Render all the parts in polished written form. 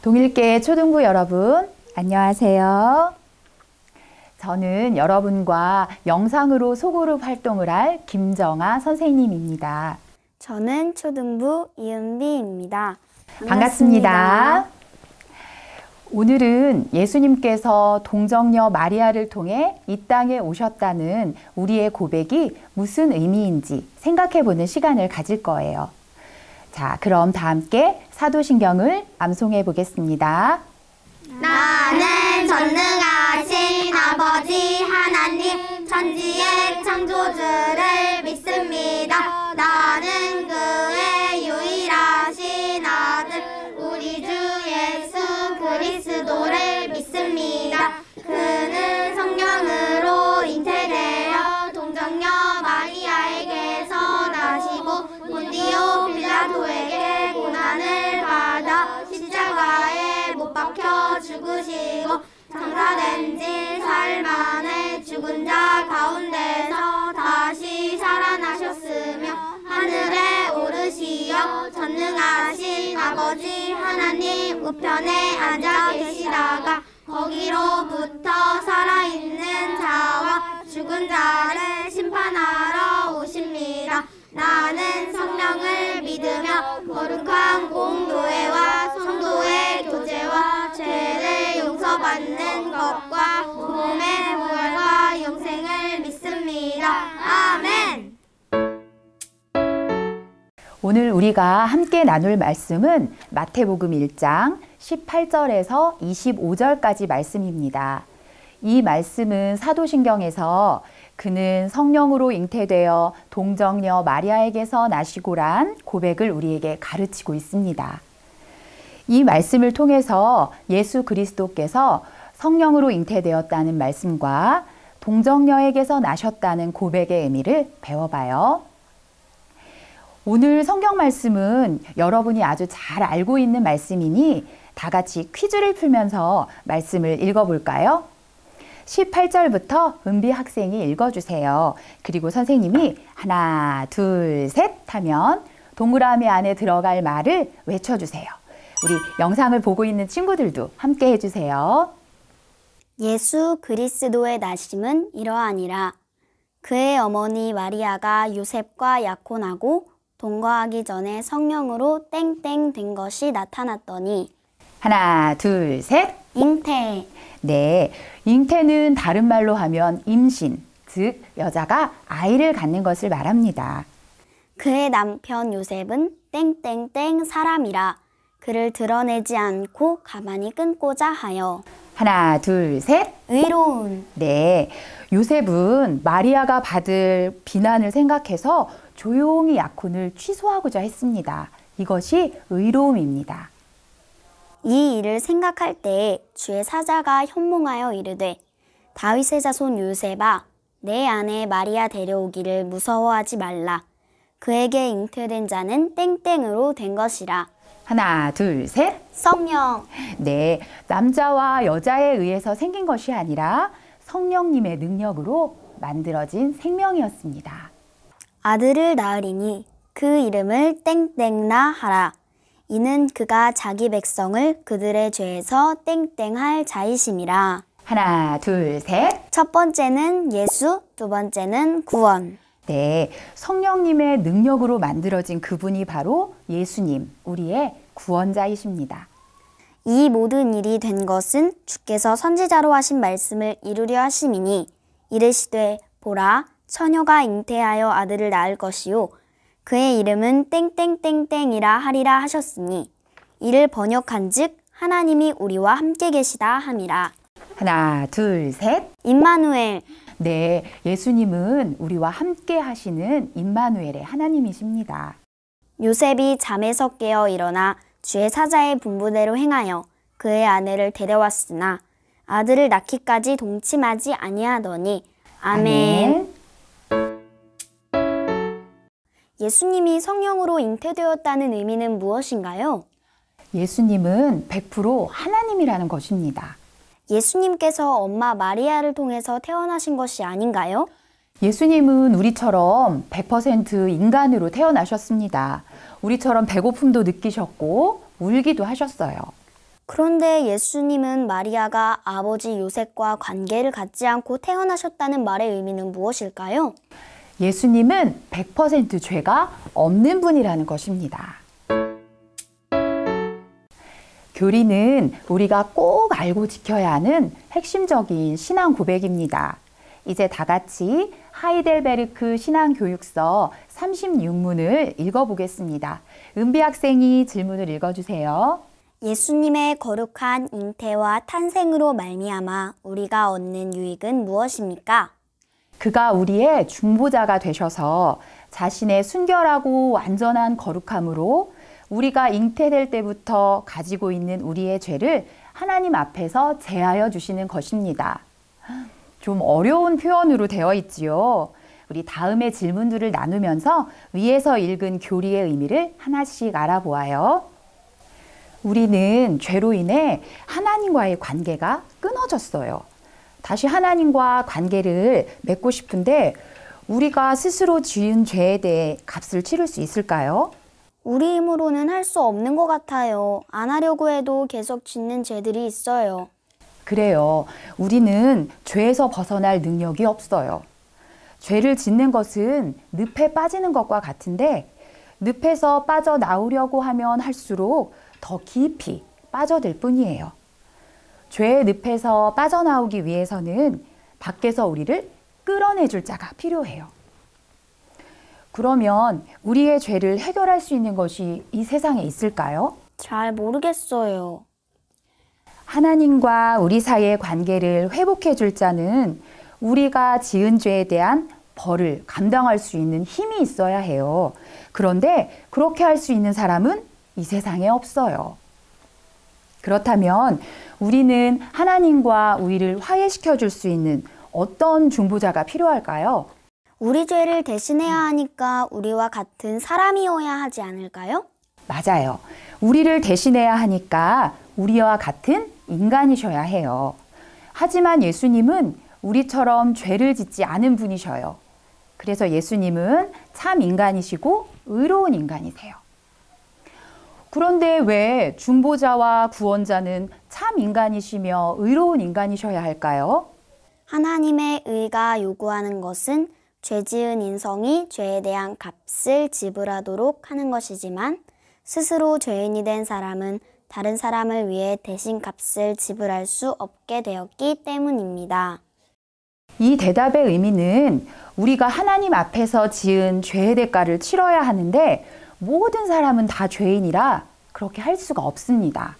동일계 초등부 여러분, 안녕하세요. 저는 여러분과 영상으로 소그룹 활동을 할 김정아 선생님입니다. 저는 초등부 이은비입니다. 반갑습니다. 오늘은 예수님께서 동정녀 마리아를 통해 이 땅에 오셨다는 우리의 고백이 무슨 의미인지 생각해보는 시간을 가질 거예요. 자, 그럼 다 함께 사도신경을 암송해 보겠습니다. 나는 전능하신 아버지 하나님 천지의 창조주를 믿습니다. 나는 그의 유일하신 아들 우리 주 예수 그리스도를 믿습니다. 그는 성령으로 잉태되어 동정녀 마리아에게서 나시고 본디오 빌라도에게 고난을 받아 십자가에 못 박혀 죽으시고 장사된 지 사흘 만에 죽은 자 가운데서 다시 살아나셨으며 하늘에 오르시어 전능하신 아버지 하나님 우편에 앉아 계시다가 거기로부터 살아있는 자와 죽은 자를 심판하러 오십니다. 나는 성령을 믿으며 거룩한 공도회와 성도의 교제와 죄를 용서받는 것과 몸의 부활과 영생을 믿습니다. 아멘. 오늘 우리가 함께 나눌 말씀은 마태복음 1장 18절에서 25절까지 말씀입니다. 이 말씀은 사도신경에서 그는 성령으로 잉태되어 동정녀 마리아에게서 나시고란 고백을 우리에게 가르치고 있습니다. 이 말씀을 통해서 예수 그리스도께서 성령으로 잉태되었다는 말씀과 동정녀에게서 나셨다는 고백의 의미를 배워봐요. 오늘 성경 말씀은 여러분이 아주 잘 알고 있는 말씀이니 다 같이 퀴즈를 풀면서 말씀을 읽어볼까요? 18절부터 은비 학생이 읽어주세요. 그리고 선생님이 하나, 둘, 셋 하면 동그라미 안에 들어갈 말을 외쳐주세요. 우리 영상을 보고 있는 친구들도 함께 해주세요. 예수 그리스도의 나심은 이러하니라. 그의 어머니 마리아가 요셉과 약혼하고 동거하기 전에 성령으로 땡땡 된 것이 나타났더니 하나, 둘, 셋. 잉태. 네, 잉태는 다른 말로 하면 임신, 즉 여자가 아이를 갖는 것을 말합니다. 그의 남편 요셉은 땡땡땡 사람이라 그를 드러내지 않고 가만히 끊고자 하여 하나, 둘, 셋. 의로운. 네, 요셉은 마리아가 받을 비난을 생각해서 조용히 약혼을 취소하고자 했습니다. 이것이 의로움입니다. 이 일을 생각할 때에 주의 사자가 현몽하여 이르되 다윗의 자손 요셉아 내 아내 마리아 데려오기를 무서워하지 말라. 그에게 잉태된 자는 땡땡으로 된 것이라. 하나, 둘, 셋. 성령. 네, 남자와 여자에 의해서 생긴 것이 아니라 성령님의 능력으로 만들어진 생명이었습니다. 아들을 낳으리니 그 이름을 땡땡나 하라. 이는 그가 자기 백성을 그들의 죄에서 땡땡할 자이심이라. 하나, 둘, 셋. 첫 번째는 예수, 두 번째는 구원. 네, 성령님의 능력으로 만들어진 그분이 바로 예수님, 우리의 구원자이십니다. 이 모든 일이 된 것은 주께서 선지자로 하신 말씀을 이루려 하심이니 이르시되 보라 처녀가 잉태하여 아들을 낳을 것이요 그의 이름은 땡땡땡땡이라 하리라 하셨으니 이를 번역한즉 하나님이 우리와 함께 계시다 함이라. 하나, 둘, 셋. 임마누엘. 네, 예수님은 우리와 함께 하시는 임마누엘의 하나님이십니다. 요셉이 잠에서 깨어 일어나 주의 사자의 분부대로 행하여 그의 아내를 데려왔으나 아들을 낳기까지 동침하지 아니하더니 아멘. 예수님이 성령으로 잉태되었다는 의미는 무엇인가요? 예수님은 100% 하나님이라는 것입니다. 예수님께서 엄마 마리아를 통해서 태어나신 것이 아닌가요? 예수님은 우리처럼 100% 인간으로 태어나셨습니다. 우리처럼 배고픔도 느끼셨고 울기도 하셨어요. 그런데 예수님은 마리아가 아버지 요셉과 관계를 갖지 않고 태어나셨다는 말의 의미는 무엇일까요? 예수님은 100% 죄가 없는 분이라는 것입니다. 교리는 우리가 꼭 알고 지켜야 하는 핵심적인 신앙 고백입니다. 이제 다 같이 하이델베르크 신앙교육서 36문을 읽어보겠습니다. 은비 학생이 질문을 읽어주세요. 예수님의 거룩한 잉태와 탄생으로 말미암아 우리가 얻는 유익은 무엇입니까? 그가 우리의 중보자가 되셔서 자신의 순결하고 완전한 거룩함으로 우리가 잉태될 때부터 가지고 있는 우리의 죄를 하나님 앞에서 제하여 주시는 것입니다. 좀 어려운 표현으로 되어 있지요. 우리 다음의 질문들을 나누면서 위에서 읽은 교리의 의미를 하나씩 알아보아요. 우리는 죄로 인해 하나님과의 관계가 끊어졌어요. 다시 하나님과 관계를 맺고 싶은데 우리가 스스로 지은 죄에 대해 값을 치를 수 있을까요? 우리 힘으로는 할 수 없는 것 같아요. 안 하려고 해도 계속 짓는 죄들이 있어요. 그래요. 우리는 죄에서 벗어날 능력이 없어요. 죄를 짓는 것은 늪에 빠지는 것과 같은데 늪에서 빠져나오려고 하면 할수록 더 깊이 빠져들 뿐이에요. 죄의 늪에서 빠져나오기 위해서는 밖에서 우리를 끌어내줄 자가 필요해요. 그러면 우리의 죄를 해결할 수 있는 것이 이 세상에 있을까요? 잘 모르겠어요. 하나님과 우리 사이의 관계를 회복해 줄 자는 우리가 지은 죄에 대한 벌을 감당할 수 있는 힘이 있어야 해요. 그런데 그렇게 할 수 있는 사람은 이 세상에 없어요. 그렇다면 우리는 하나님과 우리를 화해시켜 줄 수 있는 어떤 중보자가 필요할까요? 우리 죄를 대신해야 하니까 우리와 같은 사람이어야 하지 않을까요? 맞아요. 우리를 대신해야 하니까 우리와 같은 인간이셔야 해요. 하지만 예수님은 우리처럼 죄를 짓지 않은 분이셔요. 그래서 예수님은 참 인간이시고 의로운 인간이세요. 그런데 왜 중보자와 구원자는 참 인간이시며 의로운 인간이셔야 할까요? 하나님의 의가 요구하는 것은 죄 지은 인성이 죄에 대한 값을 지불하도록 하는 것이지만 스스로 죄인이 된 사람은 다른 사람을 위해 대신 값을 지불할 수 없게 되었기 때문입니다. 이 대답의 의미는 우리가 하나님 앞에서 지은 죄의 대가를 치러야 하는데 모든 사람은 다 죄인이라 그렇게 할 수가 없습니다.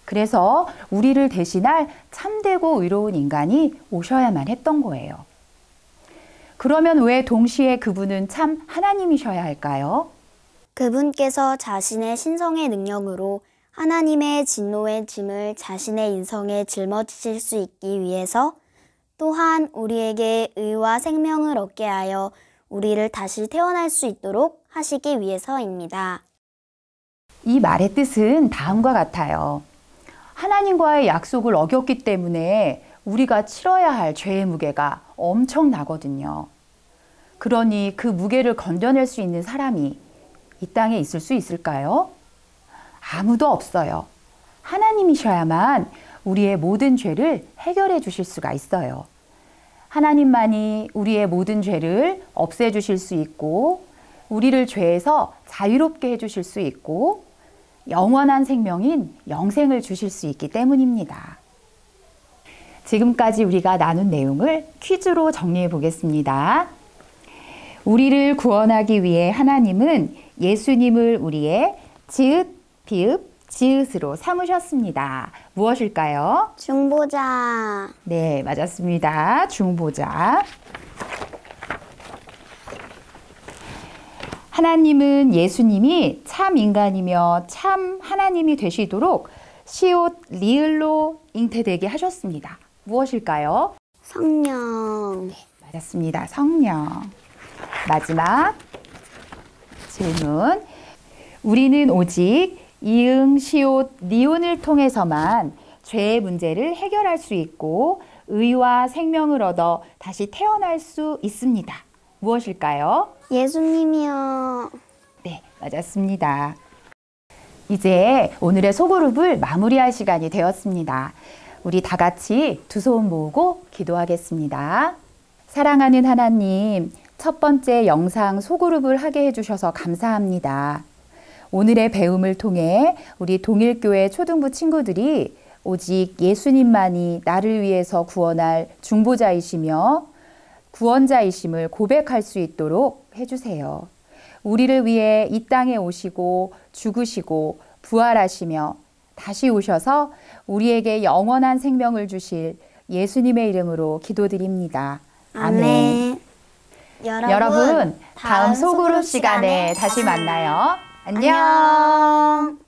그래서 우리를 대신할 참되고 의로운 인간이 오셔야만 했던 거예요. 그러면 왜 동시에 그분은 참 하나님이셔야 할까요? 그분께서 자신의 신성의 능력으로 하나님의 진노의 짐을 자신의 인성에 짊어지실 수 있기 위해서 또한 우리에게 의와 생명을 얻게 하여 우리를 다시 태어날 수 있도록 하시기 위해서입니다. 이 말의 뜻은 다음과 같아요. 하나님과의 약속을 어겼기 때문에 우리가 치러야 할 죄의 무게가 엄청나거든요. 그러니 그 무게를 건져낼 수 있는 사람이 이 땅에 있을 수 있을까요? 아무도 없어요. 하나님이셔야만 우리의 모든 죄를 해결해 주실 수가 있어요. 하나님만이 우리의 모든 죄를 없애 주실 수 있고 우리를 죄에서 자유롭게 해 주실 수 있고 영원한 생명인 영생을 주실 수 있기 때문입니다. 지금까지 우리가 나눈 내용을 퀴즈로 정리해 보겠습니다. 우리를 구원하기 위해 하나님은 예수님을 우리의 지읒, 비읍, 지읒으로 삼으셨습니다. 무엇일까요? 중보자. 네, 맞았습니다. 중보자. 하나님은 예수님이 참 인간이며 참 하나님이 되시도록 시옷 리을로 잉태되게 하셨습니다. 무엇일까요? 성령. 네, 맞았습니다. 성령. 마지막 질문. 우리는 오직 이응, 시옷, 니온을 통해서만 죄의 문제를 해결할 수 있고 의와 생명을 얻어 다시 태어날 수 있습니다. 무엇일까요? 예수님이요. 네, 맞았습니다. 이제 오늘의 소그룹을 마무리할 시간이 되었습니다. 우리 다 같이 두 손 모으고 기도하겠습니다. 사랑하는 하나님, 첫 번째 영상 소그룹을 하게 해주셔서 감사합니다. 오늘의 배움을 통해 우리 동일교회 초등부 친구들이 오직 예수님만이 나를 위해서 구원할 중보자이시며 구원자이심을 고백할 수 있도록 해주세요. 우리를 위해 이 땅에 오시고 죽으시고 부활하시며 다시 오셔서 우리에게 영원한 생명을 주실 예수님의 이름으로 기도드립니다. 아멘. 여러분, 다음 소그룹 시간에 다시 만나요. 안녕.